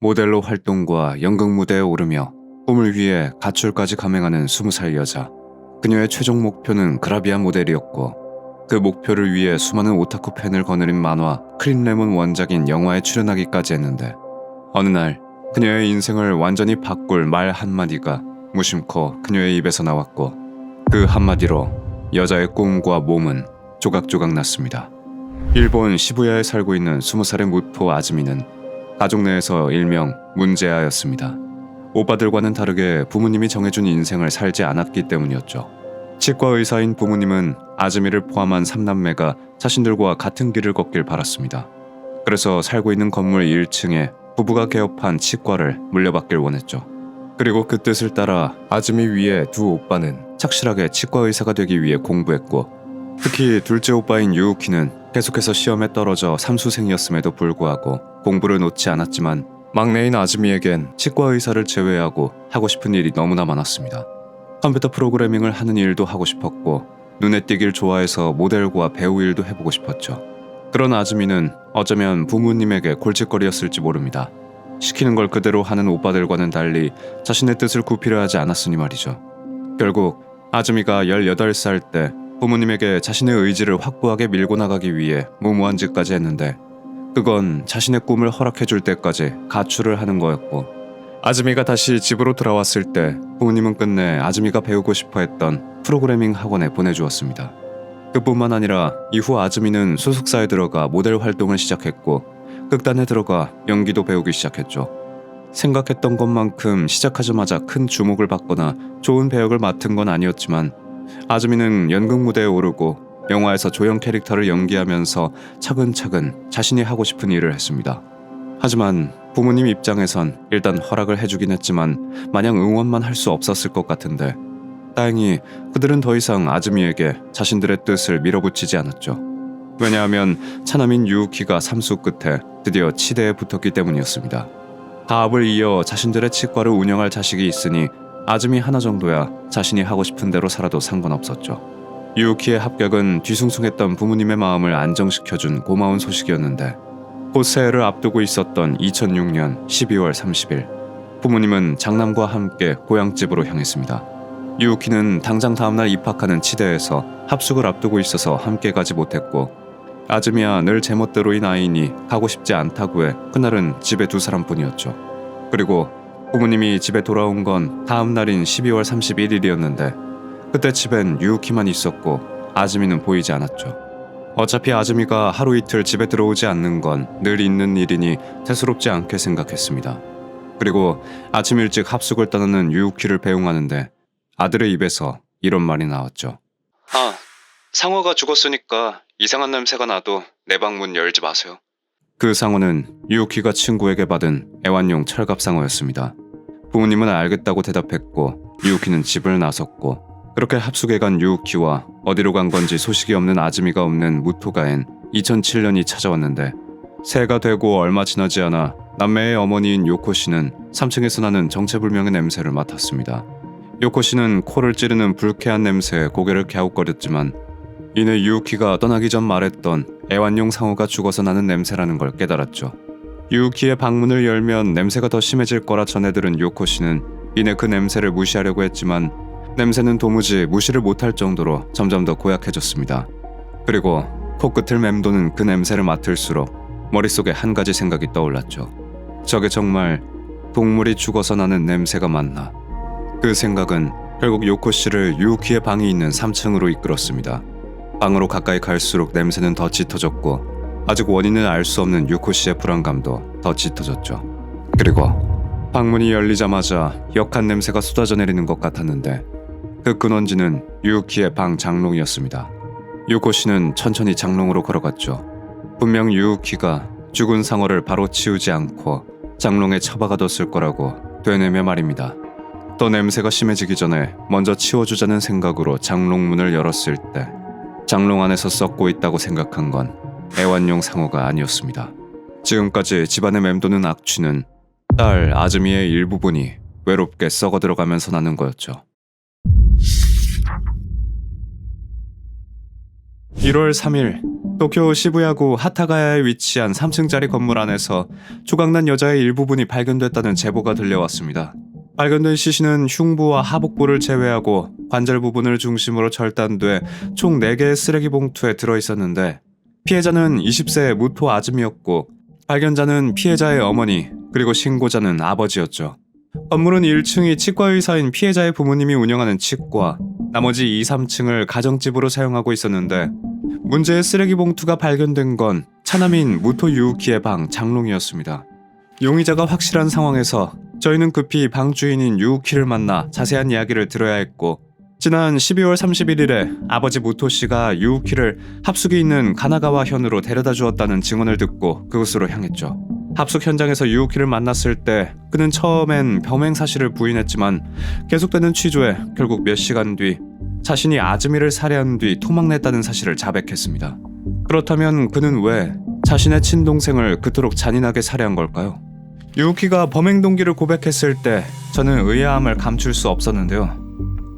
모델로 활동과 연극 무대에 오르며 꿈을 위해 가출까지 감행하는 20살 여자. 그녀의 최종 목표는 그라비아 모델이었고 그 목표를 위해 수많은 오타쿠 팬을 거느린 만화 크림레몬 원작인 영화에 출연하기까지 했는데 어느 날 그녀의 인생을 완전히 바꿀 말 한마디가 무심코 그녀의 입에서 나왔고 그 한마디로 여자의 꿈과 몸은 조각조각 났습니다. 일본 시부야에 살고 있는 20살의 무토 아즈미는 가족 내에서 일명 문제아였습니다. 오빠들과는 다르게 부모님이 정해준 인생을 살지 않았기 때문이었죠. 치과 의사인 부모님은 아즈미를 포함한 3남매가 자신들과 같은 길을 걷길 바랐습니다. 그래서 살고 있는 건물 1층에 부부가 개업한 치과를 물려받길 원했죠. 그리고 그 뜻을 따라 아즈미 위에 두 오빠는 착실하게 치과 의사가 되기 위해 공부했고 특히 둘째 오빠인 유우키는 계속해서 시험에 떨어져 삼수생이었음에도 불구하고 공부를 놓지 않았지만 막내인 아즈미에겐 치과 의사를 제외하고 하고 싶은 일이 너무나 많았습니다. 컴퓨터 프로그래밍을 하는 일도 하고 싶었고 눈에 띄길 좋아해서 모델과 배우 일도 해보고 싶었죠. 그런 아즈미는 어쩌면 부모님에게 골칫거리였을지 모릅니다. 시키는 걸 그대로 하는 오빠들과는 달리 자신의 뜻을 구피려 하지 않았으니 말이죠. 결국 아즈미가 18살 때 부모님에게 자신의 의지를 확고하게 밀고 나가기 위해 무모한 짓까지 했는데 그건 자신의 꿈을 허락해줄 때까지 가출을 하는 거였고 아즈미가 다시 집으로 돌아왔을 때 부모님은 끝내 아즈미가 배우고 싶어 했던 프로그래밍 학원에 보내주었습니다. 그뿐만 아니라 이후 아즈미는 소속사에 들어가 모델 활동을 시작했고 극단에 들어가 연기도 배우기 시작했죠. 생각했던 것만큼 시작하자마자 큰 주목을 받거나 좋은 배역을 맡은 건 아니었지만 아즈미는 연극 무대에 오르고 영화에서 조연 캐릭터를 연기하면서 차근차근 자신이 하고 싶은 일을 했습니다. 하지만 부모님 입장에선 일단 허락을 해주긴 했지만 마냥 응원만 할 수 없었을 것 같은데 다행히 그들은 더 이상 아즈미에게 자신들의 뜻을 밀어붙이지 않았죠. 왜냐하면 차남인 유우키가 삼수 끝에 드디어 치대에 붙었기 때문이었습니다. 가업을 이어 자신들의 치과를 운영할 자식이 있으니 아즈미 하나 정도야 자신이 하고 싶은 대로 살아도 상관없었죠. 유우키의 합격은 뒤숭숭했던 부모님의 마음을 안정시켜준 고마운 소식이었는데 곧 새해를 앞두고 있었던 2006년 12월 30일 부모님은 장남과 함께 고향집으로 향했습니다. 유우키는 당장 다음날 입학하는 치대에서 합숙을 앞두고 있어서 함께 가지 못했고 아즈미야 늘 제멋대로인 아이니 가고 싶지 않다고 해 그날은 집에 두 사람뿐이었죠. 그리고 부모님이 집에 돌아온 건 다음 날인 12월 31일이었는데 그때 집엔 유우키만 있었고 아즈미는 보이지 않았죠. 어차피 아즈미가 하루 이틀 집에 들어오지 않는 건 늘 있는 일이니 대수롭지 않게 생각했습니다. 그리고 아침 일찍 합숙을 떠나는 유우키를 배웅하는데 아들의 입에서 이런 말이 나왔죠. 아, 상어가 죽었으니까 이상한 냄새가 나도 내 방 문 열지 마세요. 그 상어는 유우키가 친구에게 받은 애완용 철갑상어였습니다. 부모님은 알겠다고 대답했고 유우키는 집을 나섰고 그렇게 합숙에 간 유우키와 어디로 간 건지 소식이 없는 아즈미가 없는 무토가엔 2007년이 찾아왔는데 새해가 되고 얼마 지나지 않아 남매의 어머니인 요코씨는 3층에서 나는 정체불명의 냄새를 맡았습니다. 요코씨는 코를 찌르는 불쾌한 냄새에 고개를 갸웃거렸지만 이내 유우키가 떠나기 전 말했던 애완용 상어가 죽어서 나는 냄새라는 걸 깨달았죠. 유우키의 방문을 열면 냄새가 더 심해질 거라 전해들은 요코씨는 이내 그 냄새를 무시하려고 했지만 냄새는 도무지 무시를 못할 정도로 점점 더 고약해졌습니다. 그리고 코끝을 맴도는 그 냄새를 맡을수록 머릿속에 한 가지 생각이 떠올랐죠. 저게 정말 동물이 죽어서 나는 냄새가 맞나? 그 생각은 결국 요코씨를 유우키의 방이 있는 3층으로 이끌었습니다. 방으로 가까이 갈수록 냄새는 더 짙어졌고 아직 원인을 알 수 없는 요코씨의 불안감도 더 짙어졌죠. 그리고 방문이 열리자마자 역한 냄새가 쏟아져 내리는 것 같았는데 그 근원지는 유우키의 방 장롱이었습니다. 요코씨는 천천히 장롱으로 걸어갔죠. 분명 유우키가 죽은 상어를 바로 치우지 않고 장롱에 처박아뒀을 거라고 되뇌며 말입니다. 또 냄새가 심해지기 전에 먼저 치워주자는 생각으로 장롱 문을 열었을 때 장롱 안에서 썩고 있다고 생각한 건 애완용 상어가 아니었습니다. 지금까지 집안에 맴도는 악취는 딸 아즈미의 일부분이 외롭게 썩어 들어가면서 나는 거였죠. 1월 3일 도쿄 시부야구 하타가야에 위치한 3층짜리 건물 안에서 조각난 여자의 일부분이 발견됐다는 제보가 들려왔습니다. 발견된 시신은 흉부와 하복부를 제외하고 관절 부분을 중심으로 절단돼 총 4개의 쓰레기 봉투에 들어있었는데 피해자는 20세 무토 아즈미였고 발견자는 피해자의 어머니 그리고 신고자는 아버지였죠. 건물은 1층이 치과의사인 피해자의 부모님이 운영하는 치과, 나머지 2, 3층을 가정집으로 사용하고 있었는데 문제의 쓰레기 봉투가 발견된 건 차남인 무토 유우키의 방 장롱이었습니다. 용의자가 확실한 상황에서 저희는 급히 방 주인인 유우키를 만나 자세한 이야기를 들어야 했고 지난 12월 31일에 아버지 무토 씨가 유우키를 합숙이 있는 가나가와 현으로 데려다 주었다는 증언을 듣고 그곳으로 향했죠. 합숙 현장에서 유우키를 만났을 때 그는 처음엔 범행 사실을 부인했지만 계속되는 취조에 결국 몇 시간 뒤 자신이 아즈미를 살해한 뒤 토막냈다는 사실을 자백했습니다. 그렇다면 그는 왜 자신의 친동생을 그토록 잔인하게 살해한 걸까요? 유우키가 범행 동기를 고백했을 때 저는 의아함을 감출 수 없었는데요.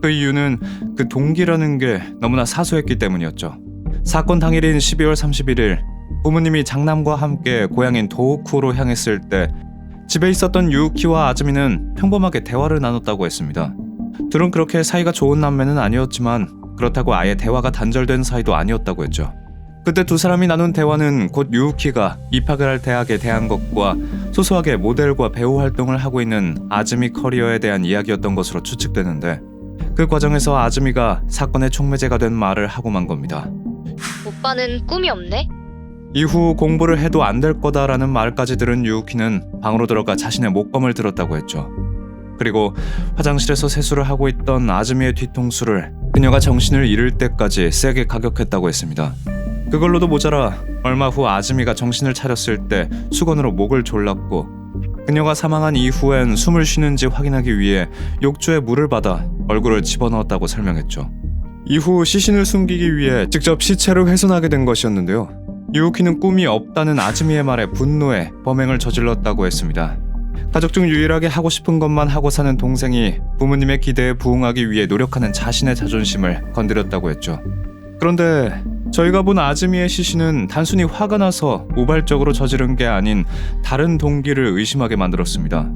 그 이유는 그 동기라는 게 너무나 사소했기 때문이었죠. 사건 당일인 12월 31일 부모님이 장남과 함께 고향인 도호쿠로 향했을 때 집에 있었던 유우키와 아즈미는 평범하게 대화를 나눴다고 했습니다. 둘은 그렇게 사이가 좋은 남매는 아니었지만 그렇다고 아예 대화가 단절된 사이도 아니었다고 했죠. 그때 두 사람이 나눈 대화는 곧 유우키가 입학을 할 대학에 대한 것과 소소하게 모델과 배우 활동을 하고 있는 아즈미 커리어에 대한 이야기였던 것으로 추측되는데 그 과정에서 아즈미가 사건의 촉매제가 된 말을 하고 만 겁니다. 오빠는 꿈이 없네? 이후 공부를 해도 안 될 거다라는 말까지 들은 유우키는 방으로 들어가 자신의 목검을 들었다고 했죠. 그리고 화장실에서 세수를 하고 있던 아즈미의 뒤통수를 그녀가 정신을 잃을 때까지 세게 가격했다고 했습니다. 그걸로도 모자라 얼마 후 아즈미가 정신을 차렸을 때 수건으로 목을 졸랐고 그녀가 사망한 이후엔 숨을 쉬는지 확인하기 위해 욕조에 물을 받아 얼굴을 집어넣었다고 설명했죠. 이후 시신을 숨기기 위해 직접 시체를 훼손하게 된 것이었는데요. 유우키는 꿈이 없다는 아즈미의 말에 분노해 범행을 저질렀다고 했습니다. 가족 중 유일하게 하고 싶은 것만 하고 사는 동생이 부모님의 기대에 부응하기 위해 노력하는 자신의 자존심을 건드렸다고 했죠. 그런데 저희가 본 아즈미의 시신은 단순히 화가 나서 우발적으로 저지른 게 아닌 다른 동기를 의심하게 만들었습니다.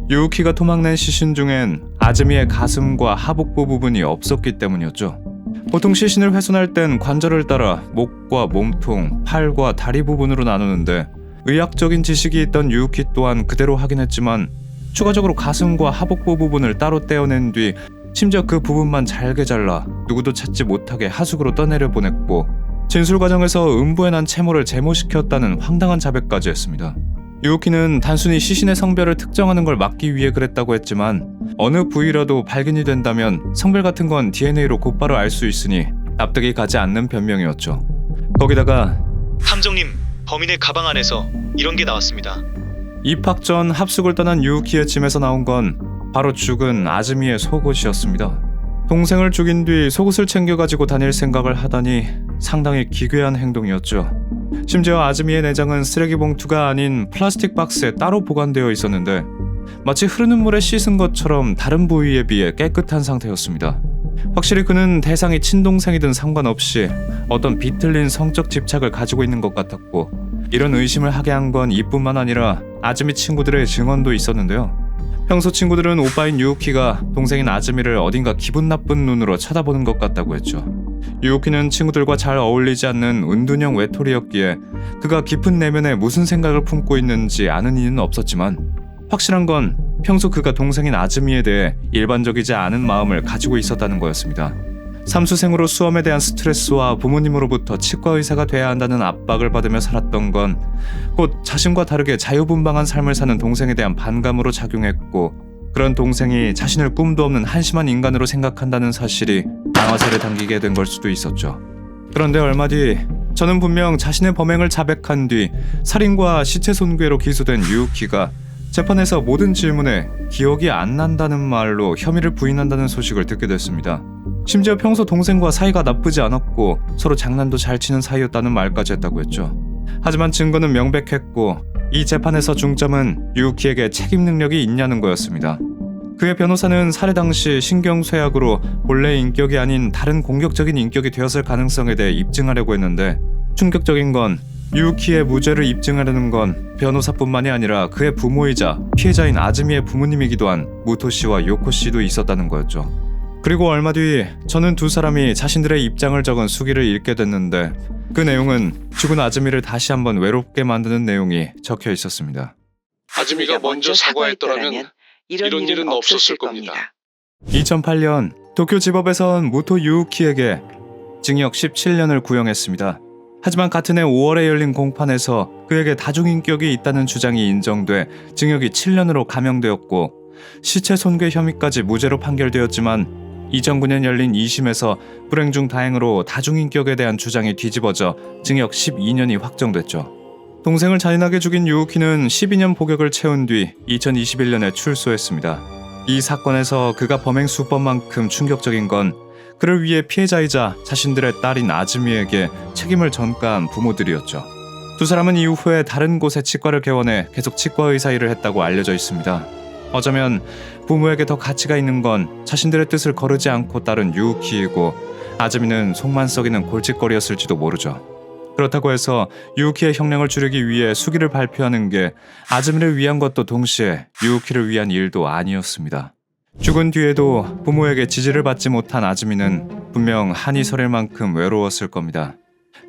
유우키가 토막낸 시신 중엔 아즈미의 가슴과 하복부 부분이 없었기 때문이었죠. 보통 시신을 훼손할 땐 관절을 따라 목과 몸통, 팔과 다리 부분으로 나누는데 의학적인 지식이 있던 유우키 또한 그대로 확인했지만 추가적으로 가슴과 하복부 부분을 따로 떼어낸 뒤 심지어 그 부분만 잘게 잘라 누구도 찾지 못하게 하숙으로 떠내려 보냈고 진술 과정에서 음부에 난 채모를 제모시켰다는 황당한 자백까지 했습니다. 유우키는 단순히 시신의 성별을 특정하는 걸 막기 위해 그랬다고 했지만 어느 부위라도 발견이 된다면 성별 같은 건 DNA로 곧바로 알 수 있으니 납득이 가지 않는 변명이었죠. 거기다가 탐정님, 범인의 가방 안에서 이런 게 나왔습니다. 입학 전 합숙을 떠난 유우키의 짐에서 나온 건 바로 죽은 아즈미의 속옷이었습니다. 동생을 죽인 뒤 속옷을 챙겨가지고 다닐 생각을 하다니 상당히 기괴한 행동이었죠. 심지어 아즈미의 내장은 쓰레기 봉투가 아닌 플라스틱 박스에 따로 보관되어 있었는데 마치 흐르는 물에 씻은 것처럼 다른 부위에 비해 깨끗한 상태였습니다. 확실히 그는 대상이 친동생이든 상관없이 어떤 비틀린 성적 집착을 가지고 있는 것 같았고 이런 의심을 하게 한 건 이뿐만 아니라 아즈미 친구들의 증언도 있었는데요. 평소 친구들은 오빠인 유우키가 동생인 아즈미를 어딘가 기분 나쁜 눈으로 쳐다보는 것 같다고 했죠. 유우키는 친구들과 잘 어울리지 않는 은둔형 외톨이였기에 그가 깊은 내면에 무슨 생각을 품고 있는지 아는 이는 없었지만 확실한 건 평소 그가 동생인 아즈미에 대해 일반적이지 않은 마음을 가지고 있었다는 거였습니다. 삼수생으로 수험에 대한 스트레스와 부모님으로부터 치과 의사가 돼야 한다는 압박을 받으며 살았던 건 곧 자신과 다르게 자유분방한 삶을 사는 동생에 대한 반감으로 작용했고 그런 동생이 자신을 꿈도 없는 한심한 인간으로 생각한다는 사실이 방아쇠를 당기게 된 걸 수도 있었죠. 그런데 얼마 뒤 저는 분명 자신의 범행을 자백한 뒤 살인과 시체 손괴로 기소된 유우키가 재판에서 모든 질문에 기억이 안 난다는 말로 혐의를 부인한다는 소식을 듣게 됐습니다. 심지어 평소 동생과 사이가 나쁘지 않았고 서로 장난도 잘 치는 사이였다는 말까지 했다고 했죠. 하지만 증거는 명백했고 이 재판에서 중점은 유우키에게 책임 능력이 있냐는 거였습니다. 그의 변호사는 살해 당시 신경쇠약으로 본래의 인격이 아닌 다른 공격적인 인격이 되었을 가능성에 대해 입증하려고 했는데, 충격적인 건 유우키의 무죄를 입증하려는 건 변호사뿐만이 아니라 그의 부모이자 피해자인 아즈미의 부모님이기도 한 무토 씨와 요코 씨도 있었다는 거였죠. 그리고 얼마 뒤 저는 두 사람이 자신들의 입장을 적은 수기를 읽게 됐는데, 그 내용은 죽은 아즈미를 다시 한번 외롭게 만드는 내용이 적혀 있었습니다. 아즈미가 먼저 사과했더라면 이런 일은 없었을 겁니다. 2008년 도쿄지법에선 무토 유우키에게 징역 17년을 구형했습니다. 하지만 같은 해 5월에 열린 공판에서 그에게 다중인격이 있다는 주장이 인정돼 징역이 7년으로 감형되었고, 시체 손괴 혐의까지 무죄로 판결되었지만 2009년 열린 2심에서 불행 중 다행으로 다중인격에 대한 주장이 뒤집어져 징역 12년이 확정됐죠. 동생을 잔인하게 죽인 유우키는 12년 복역을 채운 뒤 2021년에 출소했습니다. 이 사건에서 그가 범행 수법만큼 충격적인 건 그를 위해 피해자이자 자신들의 딸인 아즈미에게 책임을 전가한 부모들이었죠. 두 사람은 이후에 다른 곳에 치과를 개원해 계속 치과 의사 일을 했다고 알려져 있습니다. 어쩌면 부모에게 더 가치가 있는 건 자신들의 뜻을 거르지 않고 따른 유우키이고, 아즈미는 속만 썩이는 골칫거리였을지도 모르죠. 그렇다고 해서 유우키의 형량을 줄이기 위해 수기를 발표하는 게 아즈미를 위한 것도 동시에 유우키를 위한 일도 아니었습니다. 죽은 뒤에도 부모에게 지지를 받지 못한 아즈미는 분명 한이 서릴 만큼 외로웠을 겁니다.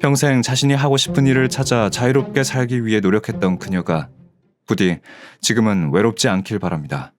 평생 자신이 하고 싶은 일을 찾아 자유롭게 살기 위해 노력했던 그녀가 부디 지금은 외롭지 않길 바랍니다.